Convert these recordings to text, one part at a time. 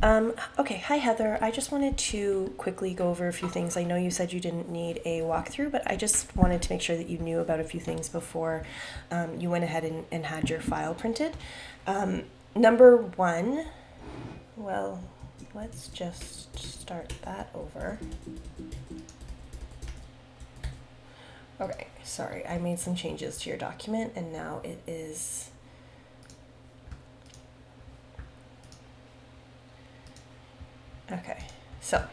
Okay, hi Heather. I just wanted to quickly go over a few things. I know you said you didn't need a walkthrough, but I just wanted to make sure that you knew about a few things before you went ahead and had your file printed. Number one, well, let's just start that over. Okay, sorry, I made some changes to your document and now it is. Okay, so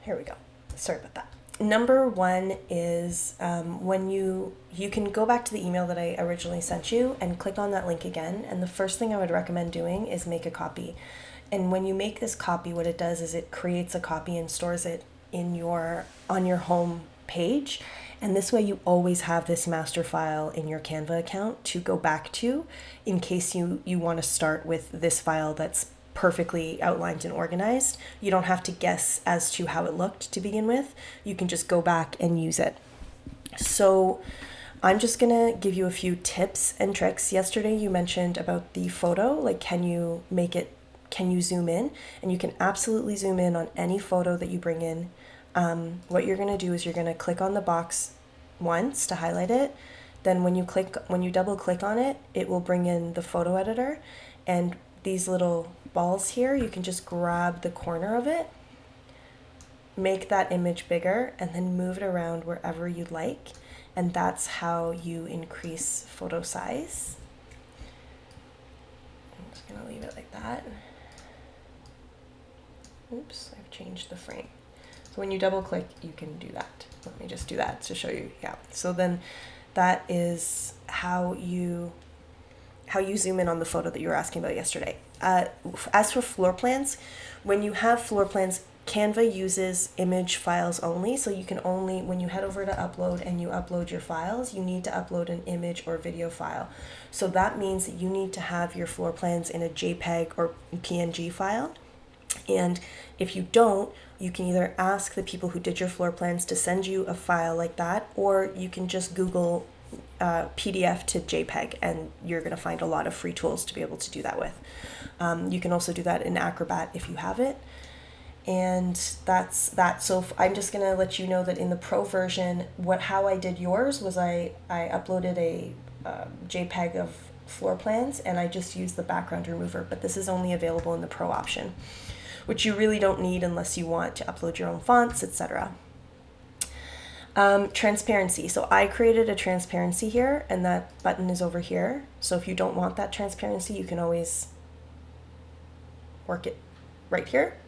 here we go. Sorry about that. Number one is when you can go back to the email that I originally sent you and click on that link again. And the first thing I would recommend doing is make a copy. And when you make this copy, what it does is it creates a copy and stores it in on your home page. And this way you always have this master file in your Canva account to go back to in case you want to start with this file that's perfectly outlined and organized. You don't have to guess as to how it looked to begin with. You can just go back and use it. So I'm just gonna give you a few tips and tricks. Yesterday you mentioned about the photo, like can you zoom in? And you can absolutely zoom in on any photo that you bring in. What you're gonna do is you're gonna click on the box once to highlight it. Then when you double click on it, it will bring in the photo editor, and these little balls here, you can just grab the corner of it, make that image bigger, and then move it around wherever you'd like. And that's how you increase photo size. I'm just gonna leave it like that. Oops, I've changed the frame. So when you double click, you can do that. Let me just do that to show you. Yeah, so then that is how you zoom in on the photo that you were asking about yesterday. As for floor plans, when you have floor plans, Canva uses image files only. So you can only, when you head over to upload and you upload your files, you need to upload an image or video file. So that means that you need to have your floor plans in a JPEG or PNG file. And if you don't, you can either ask the people who did your floor plans to send you a file like that, or you can just Google PDF to JPEG, and you're going to find a lot of free tools to be able to do that with. You can also do that in Acrobat if you have it. And that's that. So I'm just going to let you know that in the Pro version, how I did yours was I uploaded a JPEG of floor plans, and I just used the background remover. But this is only available in the Pro option, which you really don't need unless you want to upload your own fonts, etc. Transparency. So I created a transparency here, and that button is over here. So if you don't want that transparency, you can always work it right here.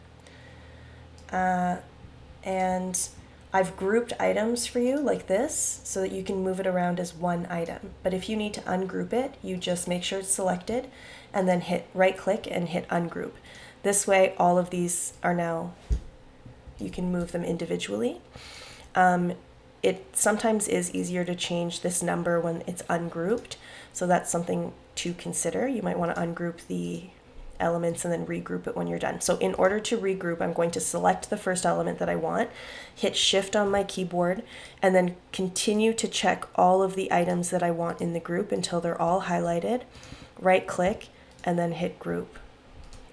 And I've grouped items for you like this so that you can move it around as one item. But if you need to ungroup it, you just make sure it's selected and then hit right click and hit ungroup. This way, all of these are now, you can move them individually. It sometimes is easier to change this number when it's ungrouped, so that's something to consider. You might want to ungroup the elements and then regroup it when you're done. So in order to regroup, I'm going to select the first element that I want, hit Shift on my keyboard, and then continue to check all of the items that I want in the group until they're all highlighted, right click, and then hit Group.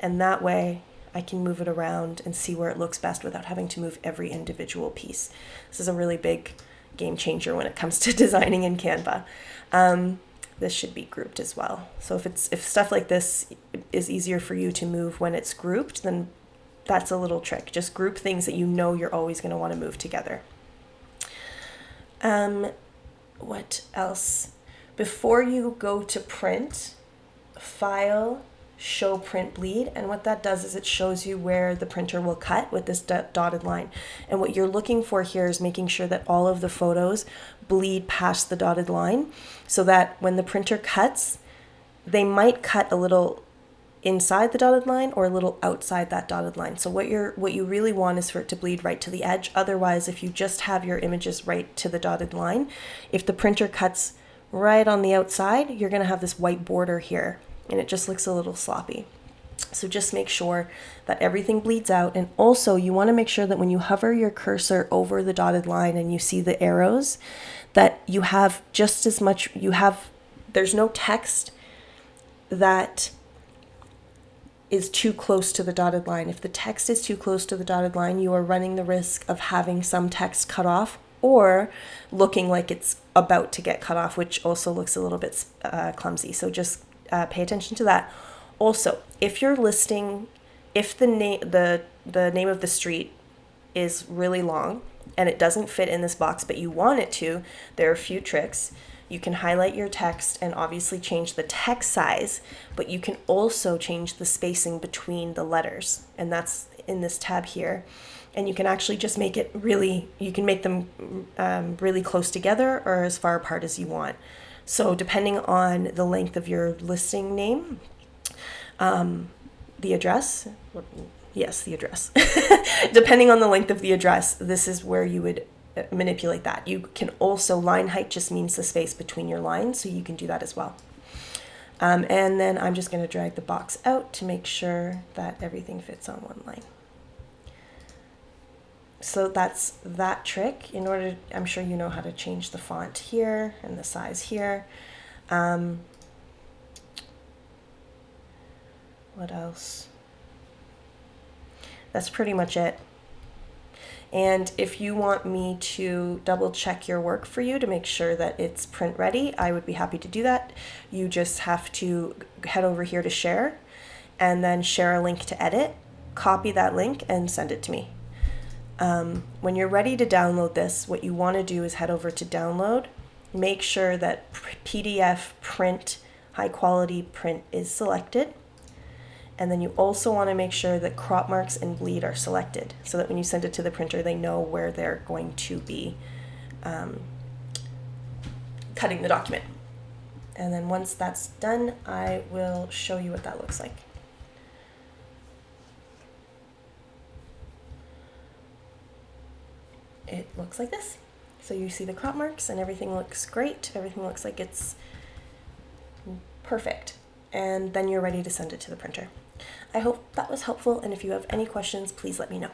And that way I can move it around and see where it looks best without having to move every individual piece. This is a really big game changer when it comes to designing in Canva. This should be grouped as well. So if stuff like this is easier for you to move when it's grouped, then that's a little trick. Just group things that you know you're always going to want to move together. What else? Before you go to print, File, Show Print Bleed, and what that does is it shows you where the printer will cut with this dotted line. And what you're looking for here is making sure that all of the photos bleed past the dotted line, so that when the printer cuts, they might cut a little inside the dotted line or a little outside that dotted line. So what you really want is for it to bleed right to the edge. Otherwise, if you just have your images right to the dotted line, if the printer cuts right on the outside, you're going to have this white border here, and it just looks a little sloppy. So just make sure that everything bleeds out. And also you want to make sure that when you hover your cursor over the dotted line and you see the arrows, that you have just as much, there's no text that is too close to the dotted line. If the text is too close to the dotted line, you are running the risk of having some text cut off or looking like it's about to get cut off, which also looks a little bit clumsy. So just pay attention to that. Also, if you're listing, if the name of the street is really long and it doesn't fit in this box, but you want it to, there are a few tricks. You can highlight your text and obviously change the text size, but you can also change the spacing between the letters, and that's in this tab here. And you can actually just make it really, you can make them really close together or as far apart as you want. So depending on the length of your listing name, the address, yes, the address. Depending on the length of the address, this is where you would manipulate that. You can also, line height just means the space between your lines, so you can do that as well. And then I'm just going to drag the box out to make sure that everything fits on one line. So that's that trick. In order, I'm sure you know how to change the font here and the size here. What else? That's pretty much it. And if you want me to double check your work for you to make sure that it's print ready, I would be happy to do that. You just have to head over here to share and then share a link to edit, copy that link and send it to me. When you're ready to download this, what you want to do is head over to download, make sure that PDF print, high quality print is selected. And then you also want to make sure that crop marks and bleed are selected so that when you send it to the printer, they know where they're going to be cutting the document. And then once that's done, I will show you what that looks like. It looks like this. So you see the crop marks and everything looks great. Everything looks like it's perfect. And then you're ready to send it to the printer. I hope that was helpful, and if you have any questions, please let me know.